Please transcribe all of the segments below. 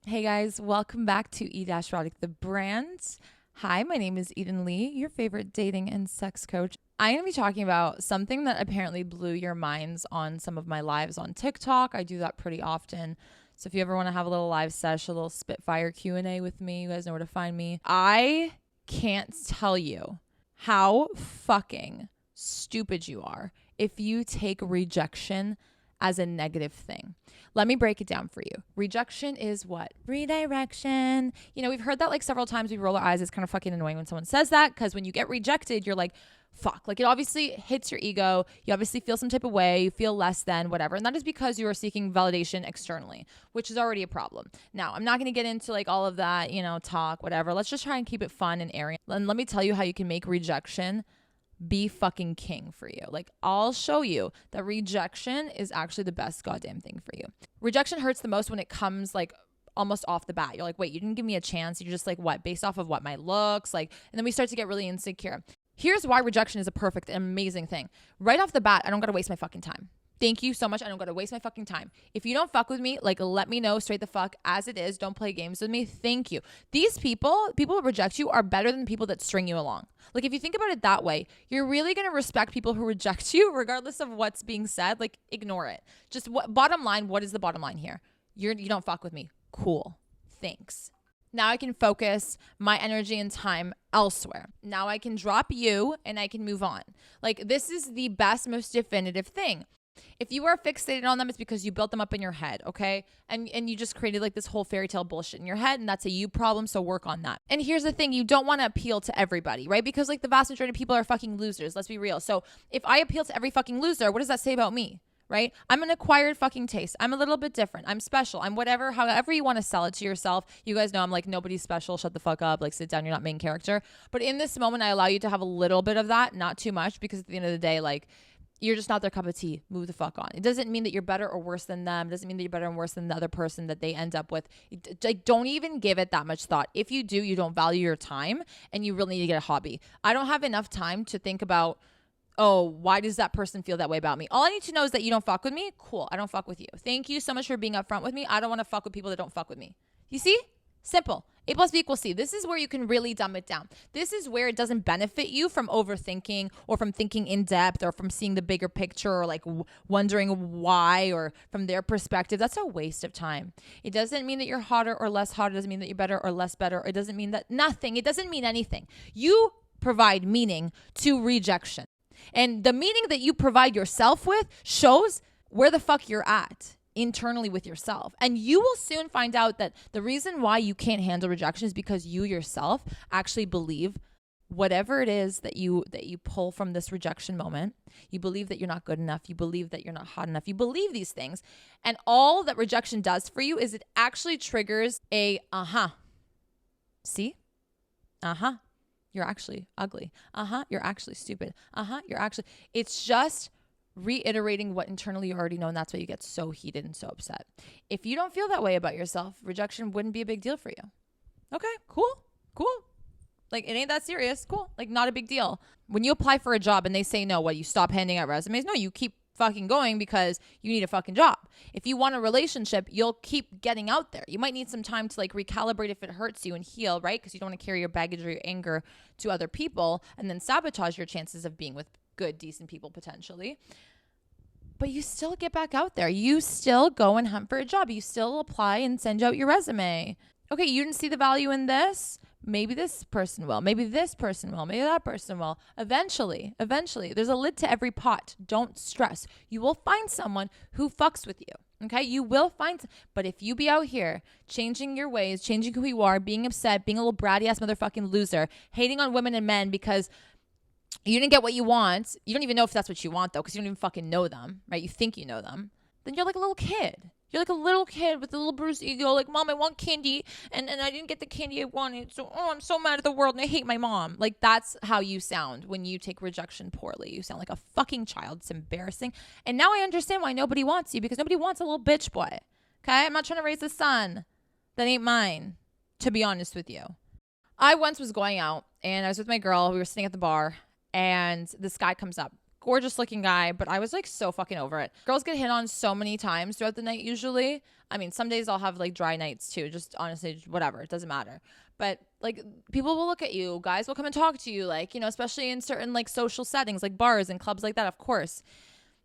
Hey guys, welcome back to E-Erotic, the brand. Hi, my name is Eden Lee, your favorite dating and sex coach. I'm going to be talking about something that apparently blew your minds on some of my lives on TikTok. I do that pretty often. So if you ever want to have a little live sesh, a little Spitfire Q&A with me, you guys know where to find me. I can't tell you how fucking stupid you are if you take rejection as a negative thing. Let me break it down for you. Rejection is what? Redirection. You know, we've heard that like several times. We roll our eyes. It's kind of fucking annoying when someone says that because when you get rejected, you're like, fuck. Like it obviously hits your ego. You obviously feel some type of way. You feel less than whatever. And that is because you are seeking validation externally, which is already a problem. Now, I'm not going to get into like all of that, talk, whatever. Let's just try and keep it fun and airy. And let me tell you how you can make rejection be fucking king for you. Like I'll show you that rejection is actually the best goddamn thing for you. Rejection hurts the most when it comes like almost off the bat. You're like, wait, you didn't give me a chance. You're just like, what? Based off of what my looks like. And then we start to get really insecure. Here's why rejection is a perfect and amazing thing. Right off the bat, I don't got to waste my fucking time. Thank you so much. I don't got to waste my fucking time. If you don't fuck with me, like let me know straight the fuck as it is. Don't play games with me. Thank you. These people that reject you are better than people that string you along. Like if you think about it that way, you're really going to respect people who reject you regardless of what's being said. Like ignore it. Just bottom line, what is the bottom line here? You don't fuck with me. Cool. Thanks. Now I can focus my energy and time elsewhere. Now I can drop you and I can move on. Like this is the best, most definitive thing. If you are fixated on them, it's because you built them up in your head, okay? And you just created like this whole fairy tale bullshit in your head, and that's a you problem, so work on that. And here's the thing, you don't want to appeal to everybody, right? Because like the vast majority of people are fucking losers, let's be real. So if I appeal to every fucking loser, what does that say about me? Right? I'm an acquired fucking taste. I'm a little bit different. I'm special. I'm whatever, however you want to sell it to yourself. You guys know I'm like, nobody's special. Shut the fuck up. Like sit down. You're not main character. But in this moment, I allow you to have a little bit of that, not too much, because at the end of the day, like you're just not their cup of tea. Move the fuck on. It doesn't mean that you're better or worse than them. It doesn't mean that you're better and worse than the other person that they end up with. Like, don't even give it that much thought. If you do, you don't value your time and you really need to get a hobby. I don't have enough time to think about, oh, why does that person feel that way about me? All I need to know is that you don't fuck with me. Cool. I don't fuck with you. Thank you so much for being upfront with me. I don't want to fuck with people that don't fuck with me. You see? Simple. A plus B equals C. This is where you can really dumb it down. This is where it doesn't benefit you from overthinking or from thinking in depth or from seeing the bigger picture or like wondering why or from their perspective. That's a waste of time. It doesn't mean that you're hotter or less hot. It doesn't mean that you're better or less better. It doesn't mean that nothing. It doesn't mean anything. You provide meaning to rejection. And the meaning that you provide yourself with shows where the fuck you're at internally with yourself. And you will soon find out that the reason why you can't handle rejection is because you yourself actually believe whatever it is that you pull from this rejection moment. You believe that you're not good enough. You believe that you're not hot enough. You believe these things. And all that rejection does for you is it actually triggers a see? You're actually ugly. You're actually stupid. It's just reiterating what internally you already know, and that's why you get so heated and so upset. If you don't feel that way about yourself, rejection wouldn't be a big deal for you. Okay, cool. Like, it ain't that serious. Cool. Like, not a big deal. When you apply for a job and they say no, what, you stop handing out resumes? No, you keep fucking going because you need a fucking job. If you want a relationship, you'll keep getting out there. You might need some time to like recalibrate if it hurts you and heal, right? Because you don't want to carry your baggage or your anger to other people and then sabotage your chances of being with good, decent people potentially. But you still get back out there. You still go and hunt for a job. You still apply and send out your resume. Okay, you didn't see the value in this. Maybe this person will. Maybe this person will. Maybe that person will. Eventually, there's a lid to every pot. Don't stress. You will find someone who fucks with you. Okay, you will find. But if you be out here changing your ways, changing who you are, being upset, being a little bratty ass motherfucking loser, hating on women and men because you didn't get what you want. You don't even know if that's what you want though, because you don't even fucking know them, right? You think you know them. Then you're like a little kid. You're like a little kid with a little bruised ego, like, Mom, I want candy, and I didn't get the candy I wanted, so I'm so mad at the world, and I hate my mom. Like, that's how you sound when you take rejection poorly. You sound like a fucking child. It's embarrassing. And now I understand why nobody wants you, because nobody wants a little bitch boy. Okay? I'm not trying to raise a son that ain't mine, to be honest with you. I once was going out, and I was with my girl. We were sitting at the bar, and this guy comes up. gorgeous looking guy, but I was like so fucking over it. Girls get hit on so many times throughout the night usually. I mean, some days I'll have like dry nights too. Just honestly, whatever. It doesn't matter. But like people will look at you. Guys will come and talk to you, like, you know, especially in certain like social settings like bars and clubs like that, of course.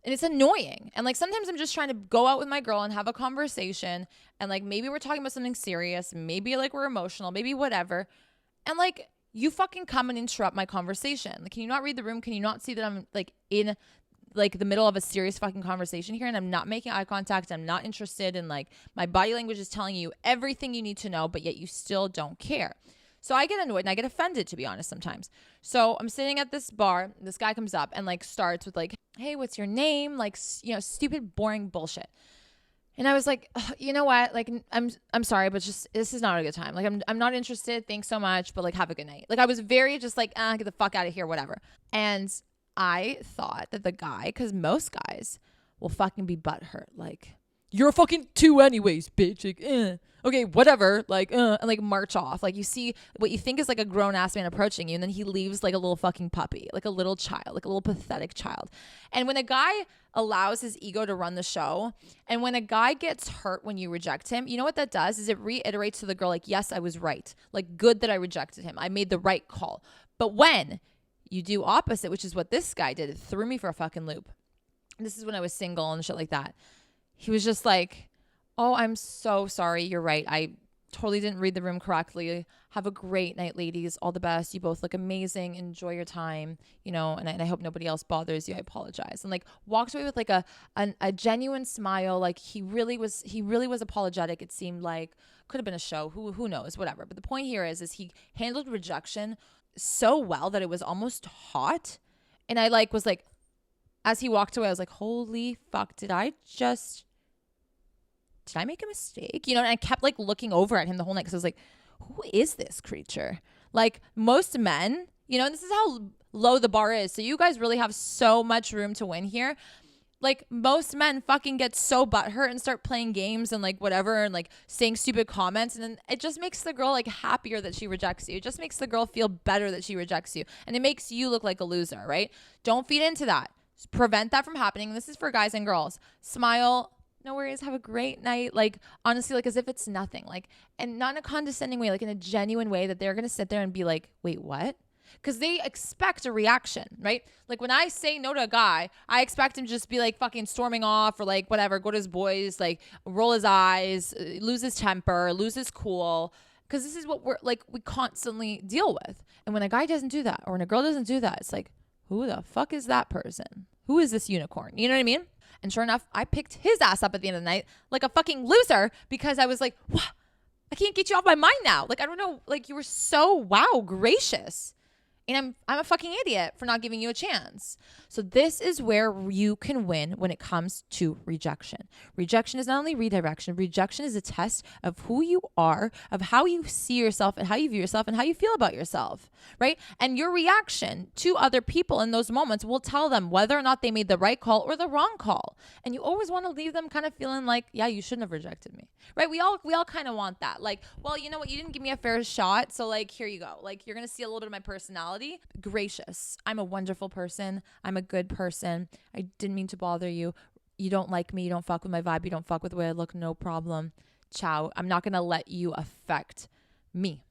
And it's annoying. And like sometimes I'm just trying to go out with my girl and have a conversation. And like maybe we're talking about something serious. Maybe like we're emotional. Maybe whatever. And like you fucking come and interrupt my conversation. Like, can you not read the room? Can you not see that I'm like in like the middle of a serious fucking conversation here and I'm not making eye contact? I'm not interested, and like my body language is telling you everything you need to know, but yet you still don't care. So I get annoyed and I get offended, to be honest, sometimes. So I'm sitting at this bar. This guy comes up and like starts with like, hey, what's your name? Like, you know, stupid, boring bullshit. And I was like, you know what? Like, I'm sorry, but just, this is not a good time. Like, I'm not interested. Thanks so much. But like, have a good night. Like, I was very just like, get the fuck out of here, whatever. And I thought that the guy, because most guys will fucking be butthurt. Like, you're a fucking 2 anyways, bitch. Like, okay, whatever. Like, and like march off. Like, you see what you think is like a grown ass man approaching you, and then he leaves like a little fucking puppy, like a little child, like a little pathetic child. And when a guy allows his ego to run the show, and when a guy gets hurt when you reject him, you know what that does is it reiterates to the girl, like, yes, I was right. Like, good that I rejected him. I made the right call. But when you do opposite, which is what this guy did, it threw me for a fucking loop. This is when I was single and shit like that. He was just like, oh, I'm so sorry. You're right. I totally didn't read the room correctly. Have a great night, ladies. All the best. You both look amazing. Enjoy your time, you know, and I hope nobody else bothers you. I apologize. And like walked away with like a genuine smile. Like he really was apologetic. It seemed like could have been a show. Who knows, whatever. But the point here is he handled rejection so well that it was almost hot. And I like was like, as he walked away, I was like, holy fuck, did I make a mistake? You know, and I kept like looking over at him the whole night because I was like, who is this creature? Like most men, you know, and this is how low the bar is. So you guys really have so much room to win here. Like most men fucking get so butthurt and start playing games and like whatever and like saying stupid comments. And then it just makes the girl like happier that she rejects you. It just makes the girl feel better that she rejects you. And it makes you look like a loser, right? Don't feed into that. Just prevent that from happening. This is for guys and girls. Smile. No worries. Have a great night. Like, honestly, like as if it's nothing. Like, and not in a condescending way, like in a genuine way that they're going to sit there and be like, wait, what? Because they expect a reaction, right? Like when I say no to a guy, I expect him to just be like fucking storming off or like whatever, go to his boys, like roll his eyes, lose his temper, lose his cool. Because this is what we constantly deal with. And when a guy doesn't do that or when a girl doesn't do that, it's like, who the fuck is that person? Who is this unicorn? You know what I mean? And sure enough, I picked his ass up at the end of the night like a fucking loser because I was like, what? I can't get you off my mind now. Like, I don't know. Like, you were so, wow, gracious. And I'm a fucking idiot for not giving you a chance. So this is where you can win when it comes to rejection. Rejection is not only redirection. Rejection is a test of who you are, of how you see yourself and how you view yourself and how you feel about yourself, right? And your reaction to other people in those moments will tell them whether or not they made the right call or the wrong call. And you always want to leave them kind of feeling like, yeah, you shouldn't have rejected me, right? We all kind of want that. Like, well, you know what? You didn't give me a fair shot. So like, here you go. Like, you're going to see a little bit of my personality. Gracious. I'm a wonderful person. I'm a good person. I didn't mean to bother you. You don't like me. You don't fuck with my vibe. You don't fuck with the way I look. No problem. Ciao. I'm not going to let you affect me.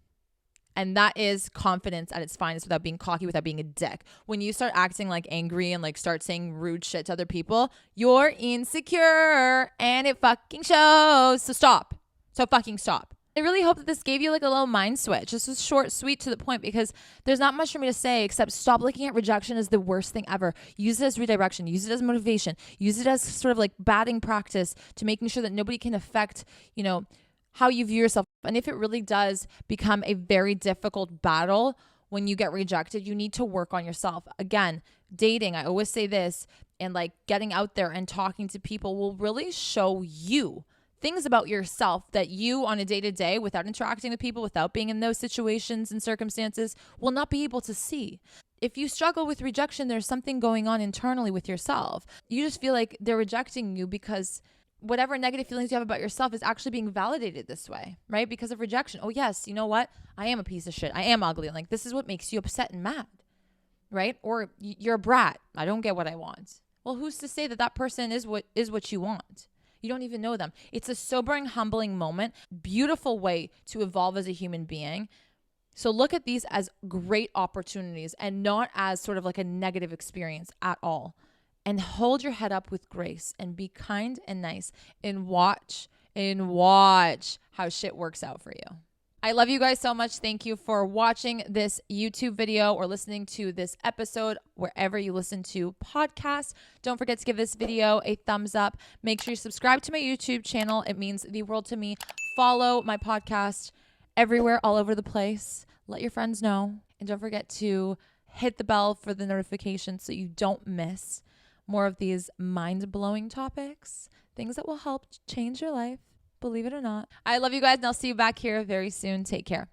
And that is confidence at its finest without being cocky, without being a dick. When you start acting like angry and like start saying rude shit to other people, you're insecure and it fucking shows. So stop. So fucking stop. I really hope that this gave you like a little mind switch. This was short, sweet, to the point because there's not much for me to say except stop looking at rejection as the worst thing ever. Use it as redirection. Use it as motivation. Use it as sort of like batting practice to making sure that nobody can affect, you know, how you view yourself. And if it really does become a very difficult battle when you get rejected, you need to work on yourself. Again, dating, I always say this, and like getting out there and talking to people will really show you things about yourself that you on a day-to-day, without interacting with people, without being in those situations and circumstances, will not be able to see. If you struggle with rejection, there's something going on internally with yourself. You just feel like they're rejecting you because whatever negative feelings you have about yourself is actually being validated this way, right? Because of rejection. Oh yes, you know what? I am a piece of shit. I am ugly. Like, this is what makes you upset and mad. right? Or you're a brat. I don't get what I want. Well, who's to say that that person is what you want? You don't even know them. It's a sobering, humbling moment, beautiful way to evolve as a human being. So look at these as great opportunities and not as sort of like a negative experience at all. And hold your head up with grace and be kind and nice and watch how shit works out for you. I love you guys so much. Thank you for watching this YouTube video or listening to this episode wherever you listen to podcasts. Don't forget to give this video a thumbs up. Make sure you subscribe to my YouTube channel. It means the world to me. Follow my podcast everywhere, all over the place. Let your friends know. And don't forget to hit the bell for the notifications so you don't miss more of these mind-blowing topics, things that will help change your life. Believe it or not. I love you guys, and I'll see you back here very soon. Take care.